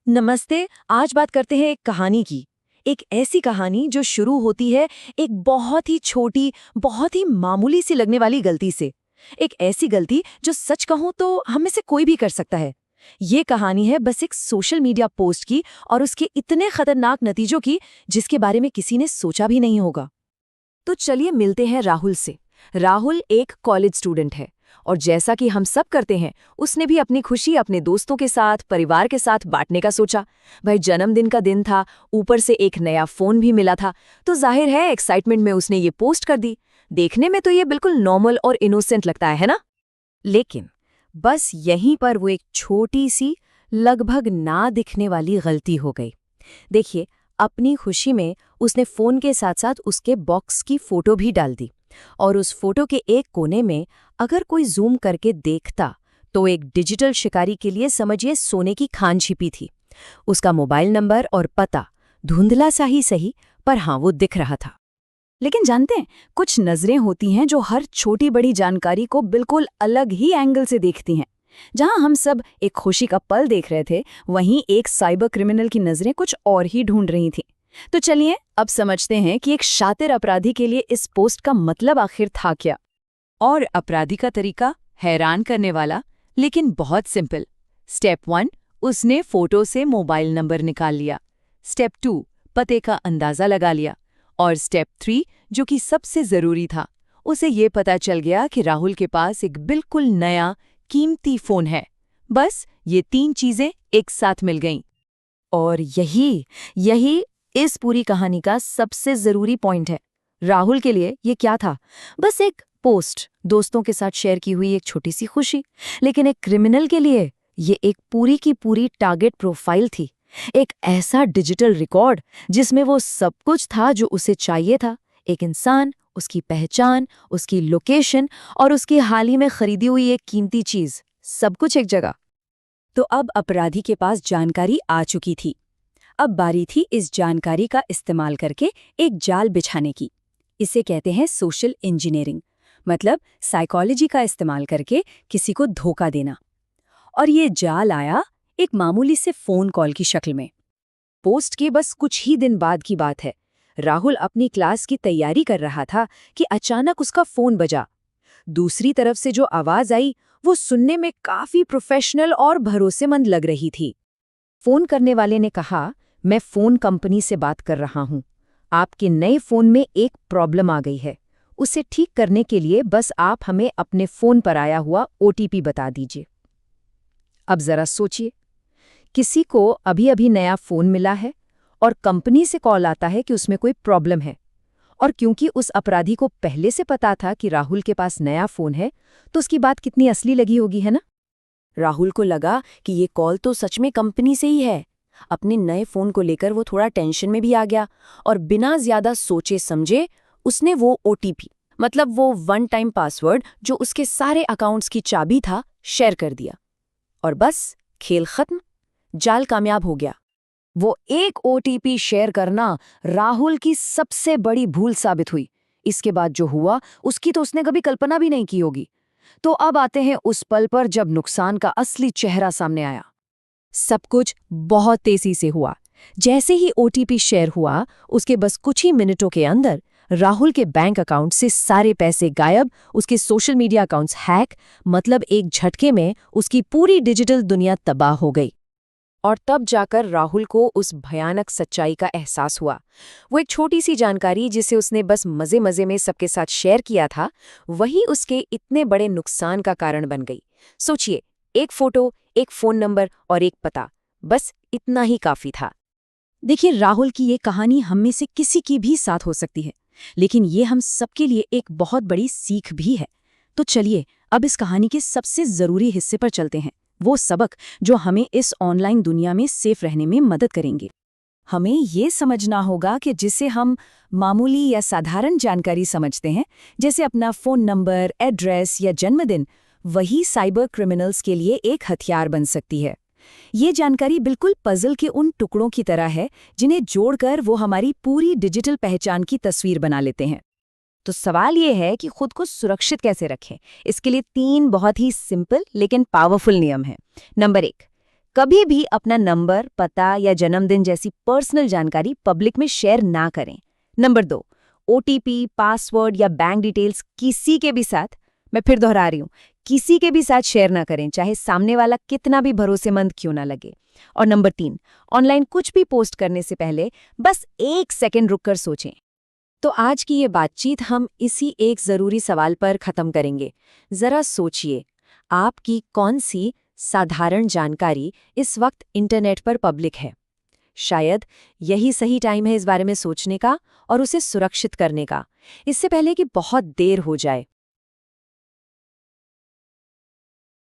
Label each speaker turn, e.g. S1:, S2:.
S1: नमस्ते। आज बात करते हैं एक कहानी की। एक ऐसी कहानी जो शुरू होती है एक बहुत ही छोटी, बहुत ही मामूली सी लगने वाली गलती से। एक ऐसी गलती जो सच कहूं तो हम में से कोई भी कर सकता है। ये कहानी है बस एक सोशल मीडिया पोस्ट की और उसके इतने खतरनाक नतीजों की जिसके बारे में किसी ने सोचा भी नहीं होगा। तो चलिए मिलते हैं राहुल से। राहुल एक कॉलेज स्टूडेंट है और जैसा कि हम सब करते हैं, उसने भी अपनी खुशी अपने दोस्तों के साथ, परिवार के साथ बांटने का सोचा। भाई जन्मदिन का दिन था, ऊपर से एक नया फोन भी मिला था, तो जाहिर है एक्साइटमेंट में उसने ये पोस्ट कर दी। देखने में तो ये बिल्कुल नॉर्मल और इनोसेंट लगता है ना? लेकिन बस यहीं पर वो एक छोटी सी, लगभग ना दिखने वाली गलती हो गई। देखिए, अपनी खुशी में उसने फोन के साथ साथ उसके बॉक्स की फोटो भी डाल दी और उस फोटो के एक कोने में अगर कोई जूम करके देखता तो एक डिजिटल शिकारी के लिए समझिए सोने की खान छिपी थी। उसका मोबाइल नंबर और पता धुंधला सा ही सही, पर हाँ वो दिख रहा था। लेकिन जानते हैं, कुछ नजरें होती हैं जो हर छोटी बड़ी जानकारी को बिल्कुल अलग ही एंगल से देखती हैं। जहां हम सब एक खुशी का पल देख रहे थे, वहीं एक साइबर क्रिमिनल की नजरें कुछ और ही ढूंढ रही थीं। तो चलिए अब समझते हैं कि एक शातिर अपराधी के लिए इस पोस्ट का मतलब आखिर था क्या। और अपराधी का तरीका हैरान करने वाला, लेकिन बहुत सिंपल। स्टेप 1, उसने फोटो से मोबाइल नंबर निकाल लिया। स्टेप 2, पते का अंदाजा लगा लिया। और स्टेप 3, जो कि सबसे जरूरी था, उसे ये पता चल गया कि राहुल के पास एक बिल्कुल नया कीमती फोन है। बस ये 3 चीजें एक साथ मिल गईं। और यही यही इस पूरी कहानी का सबसे जरूरी पॉइंट है। राहुल के लिए ये क्या था? बस एक पोस्ट, दोस्तों के साथ शेयर की हुई एक छोटी सी खुशी। लेकिन एक क्रिमिनल के लिए ये एक पूरी की पूरी टारगेट प्रोफाइल थी। एक ऐसा डिजिटल रिकॉर्ड जिसमें वो सब कुछ था जो उसे चाहिए था। एक इंसान, उसकी पहचान, उसकी लोकेशन और उसकी हाल ही में खरीदी हुई एक कीमती चीज, सब कुछ एक जगह। तो अब अपराधी के पास जानकारी आ चुकी थी। अब बारी थी इस जानकारी का इस्तेमाल करके एक जाल बिछाने की। इसे कहते हैं सोशल इंजीनियरिंग, मतलब साइकोलॉजी का इस्तेमाल करके किसी को धोखा देना। और ये जाल आया एक मामूली से फोन कॉल की शक्ल में। पोस्ट के बस कुछ ही दिन बाद की बात है। राहुल अपनी क्लास की तैयारी कर रहा था कि अचानक उसका फोन बजा। दूसरी तरफ से जो आवाज आई वो सुनने में काफी प्रोफेशनल और भरोसेमंद लग रही थी। फोन करने वाले ने कहा, मैं फोन कंपनी से बात कर रहा हूं। आपके नए फोन में एक प्रॉब्लम आ गई है। उसे ठीक करने के लिए बस आप हमें अपने फोन पर आया हुआ ओटीपी बता दीजिए। अब जरा सोचिए, किसी को अभी अभी नया फोन मिला है और कंपनी से कॉल आता है कि उसमें कोई प्रॉब्लम है। और क्योंकि उस अपराधी को पहले से पता था कि राहुल के पास नया फोन है, तो उसकी बात कितनी असली लगी होगी, है ना? राहुल को लगा कि ये कॉल तो सच में कंपनी से ही है। अपने नए फोन को लेकर वो थोड़ा टेंशन में भी आ गया और बिना ज्यादा सोचे समझे उसने वो ओटीपी, मतलब वो वन टाइम पासवर्ड जो उसके सारे अकाउंट्स की चाबी था, शेयर कर दिया। और बस खेल खत्म, जाल कामयाब हो गया। वो एक ओटीपी शेयर करना राहुल की सबसे बड़ी भूल साबित हुई। इसके बाद जो हुआ उसकी तो उसने कभी कल्पना भी नहीं की होगी। तो अब आते हैं उस पल पर जब नुकसान का असली चेहरा सामने आया। सब कुछ बहुत तेजी से हुआ। जैसे ही ओटीपी शेयर हुआ, उसके बस कुछ ही मिनटों के अंदर राहुल के बैंक अकाउंट से सारे पैसे गायब, उसके सोशल मीडिया अकाउंट्स हैक, मतलब एक झटके में उसकी पूरी डिजिटल दुनिया तबाह हो गई। और तब जाकर राहुल को उस भयानक सच्चाई का एहसास हुआ। वो एक छोटी सी जानकारी जिसे उसने बस मजे मजे में सबके साथ शेयर किया था, वही उसके इतने बड़े नुकसान का कारण बन गई। सोचिए, एक फोटो, एक फोन नंबर और एक पता, बस इतना ही काफी था। देखिए, राहुल की ये कहानी हम में से किसी की भी साथ हो सकती है, लेकिन ये हम सबके लिए एक बहुत बड़ी सीख भी है। तो चलिए अब इस कहानी के सबसे जरूरी हिस्से पर चलते हैं, वो सबक जो हमें इस ऑनलाइन दुनिया में सेफ रहने में मदद करेंगे। हमें ये समझना होगा कि जिसे हम मामूली या साधारण जानकारी समझते हैं, जैसे अपना फ़ोन नंबर, एड्रेस या जन्मदिन, वही साइबर क्रिमिनल्स के लिए एक हथियार बन सकती है। ये जानकारी बिल्कुल पजल के उन टुकड़ों की तरह है जिन्हें जोड़कर वो हमारी पूरी डिजिटल पहचान की तस्वीर बना लेते हैं। तो सवाल ये है कि खुद को सुरक्षित कैसे रखें। इसके लिए 3 बहुत ही सिंपल लेकिन पावरफुल नियम हैं। नंबर 1, कभी भी अपना नंबर, पता या जन्मदिन जैसी पर्सनल जानकारी पब्लिक में शेयर ना करें। नंबर 2, ओटीपी, पासवर्ड या बैंक डिटेल्स किसी के भी साथ, मैं फिर दोहरा रही हूँ, किसी के भी साथ शेयर ना करें, चाहे सामने वाला कितना भी भरोसेमंद क्यों ना लगे। और नंबर 3, ऑनलाइन कुछ भी पोस्ट करने से पहले बस 1 सेकंड रुककर सोचें। तो आज की ये बातचीत हम इसी एक ज़रूरी सवाल पर ख़त्म करेंगे। ज़रा सोचिए, आपकी कौन सी साधारण जानकारी इस वक्त इंटरनेट पर पब्लिक है? शायद यही सही टाइम है इस बारे में सोचने का और उसे सुरक्षित करने का, इससे पहले कि बहुत देर हो जाए।